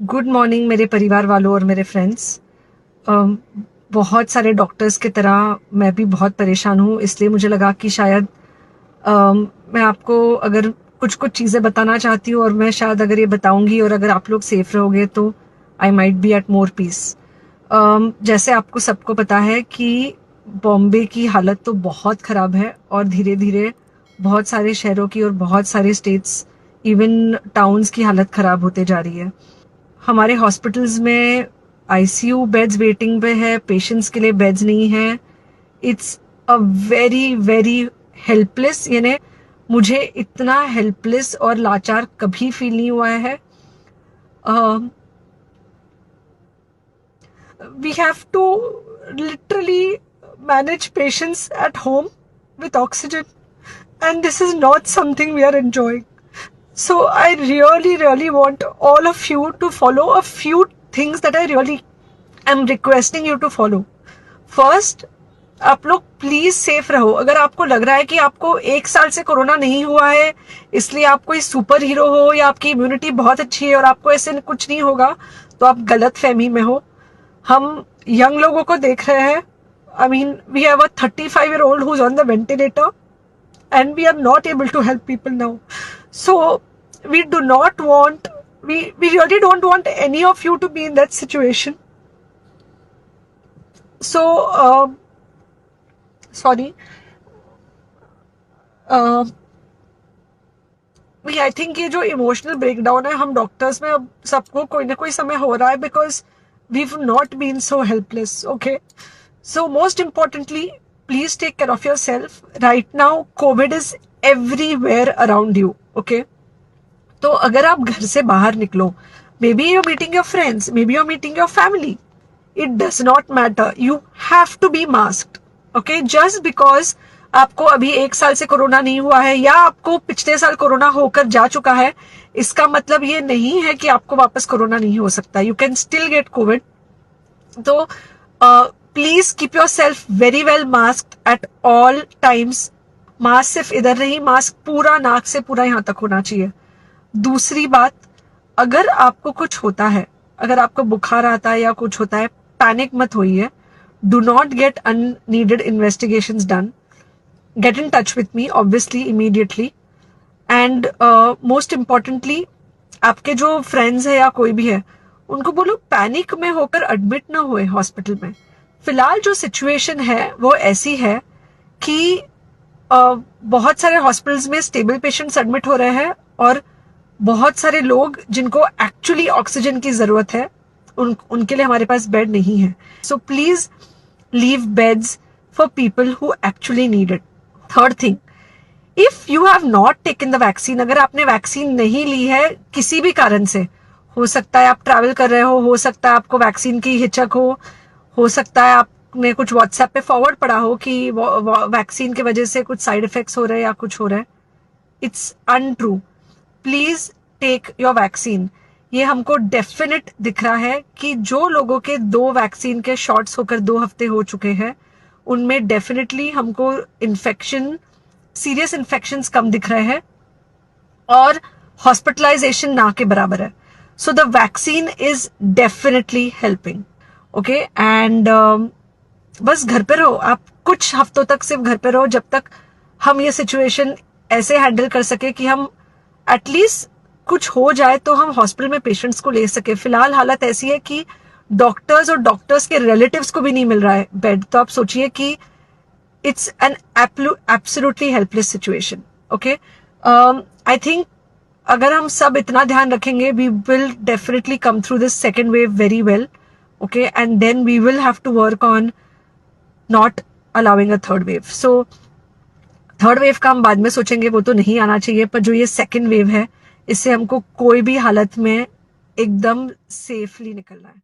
Good morning मेरे परिवार वालों और मेरे फ्रेंड्स। बहुत सारे डॉक्टर्स की तरह मैं भी बहुत परेशान हूँ, इसलिए मुझे लगा कि शायद मैं आपको अगर कुछ कुछ चीज़ें बताना चाहती हूँ और मैं शायद अगर ये बताऊंगी और अगर आप लोग सेफ रहोगे तो I might be at more peace. जैसे आपको सबको पता है कि बॉम्बे की हालत तो बहुत ख़राब है और धीरे धीरे बहुत सारे शहरों की और बहुत सारे स्टेट्स इवन टाउन्स की हालत ख़राब होते जा रही है। हमारे हॉस्पिटल्स में आईसीयू बेड्स वेटिंग पे है, पेशेंट्स के लिए बेड्स नहीं है। It's a very very helpless, यानी मुझे इतना हेल्पलेस और लाचार कभी फील नहीं हुआ है। We have to literally manage patients at home with oxygen, and this is not something we are enjoying. So I really want all of you to follow a few things that I really am requesting you to follow. First, आप लोग please safe रहो। अगर आपको लग रहा है कि आपको 1 साल से कोरोना नहीं हुआ है इसलिए आप कोई सुपर हीरो हो या आपकी इम्यूनिटी बहुत अच्छी है और आपको ऐसे कुछ नहीं होगा, तो आप गलत फहमी में हो। हम यंग लोगों को देख रहे हैं। I mean, we have a 35-year-old who's on the ventilator and we are not able to help people now. So we do not want, we really don't want any of you to be in that situation. So sorry, I think ये जो emotional breakdown है हम doctors में अब सबको कोई ना कोई समय हो रहा है, because we have not been so helpless. Okay, so most importantly please take care of yourself. Right now Covid is everywhere around you. Okay, तो अगर आप घर से बाहर निकलो, maybe you meeting your friends, maybe you meeting your family, it does not matter, you have to be masked. Okay, just because आपको अभी 1 साल से कोरोना नहीं हुआ है या आपको पिछले साल कोरोना होकर जा चुका है, इसका मतलब ये नहीं है कि आपको वापस कोरोना नहीं हो सकता। You can still get covid. तो please keep your self very well masked at all times. Mask सिर्फ इधर नहीं, मास्क पूरा नाक से पूरा यहाँ तक होना चाहिए। दूसरी बात, अगर आपको कुछ होता है, अगर आपको बुखार आता है या कुछ होता है, पैनिक मत होइए। Do not get unneeded investigations done. Get in touch with me obviously immediately, and most importantly आपके जो फ्रेंड्स है या कोई भी है उनको बोलो पैनिक में होकर एडमिट ना हुए हॉस्पिटल में। फिलहाल जो सिचुएशन है वो ऐसी है कि बहुत सारे हॉस्पिटल्स में स्टेबल पेशेंट्स एडमिट हो रहे हैं और बहुत सारे लोग जिनको एक्चुअली ऑक्सीजन की जरूरत है उनके लिए हमारे पास बेड नहीं है। So please leave beds for people who actually need it. Third thing, if you have not taken the vaccine, अगर आपने वैक्सीन नहीं ली है किसी भी कारण से, हो सकता है आप ट्रैवल कर रहे हो सकता है आपको वैक्सीन की हिचक हो सकता है आपने कुछ व्हाट्सएप पे फॉरवर्ड पढ़ा हो कि वैक्सीन की वजह से कुछ साइड इफेक्ट्स हो रहे हैं या कुछ हो रहा है। It's untrue. Please take your vaccine. ये हमको डेफिनेट दिख रहा है कि जो लोगों के 2 वैक्सीन के शॉट्स होकर 2 हफ्ते हो चुके हैं उनमें डेफिनेटली हमको इन्फेक्शन, सीरियस इन्फेक्शंस कम दिख रहे हैं और हॉस्पिटलाइजेशन ना के बराबर है। So the vaccine is definitely helping. Okay, and बस घर पे रहो। आप कुछ हफ्तों तक सिर्फ घर पे रहो जब तक हम ये सिचुएशन ऐसे हैंडल कर सके कि हम एटलीस्ट कुछ हो जाए तो हम हॉस्पिटल में पेशेंट्स को ले सके। फिलहाल हालत ऐसी है कि डॉक्टर्स और डॉक्टर्स के रिलेटिव्स को भी नहीं मिल रहा है बेड। तो आप सोचिए कि it's an absolutely helpless situation. Okay, I think अगर हम सब इतना ध्यान रखेंगे we will definitely come through this second wave very well. Okay, and then we will have to work on not allowing a third wave. So third wave का हम बाद में सोचेंगे, वो तो नहीं आना चाहिए, पर जो ये सेकेंड वेव है इससे हमको कोई भी हालत में एकदम सेफली निकलना है।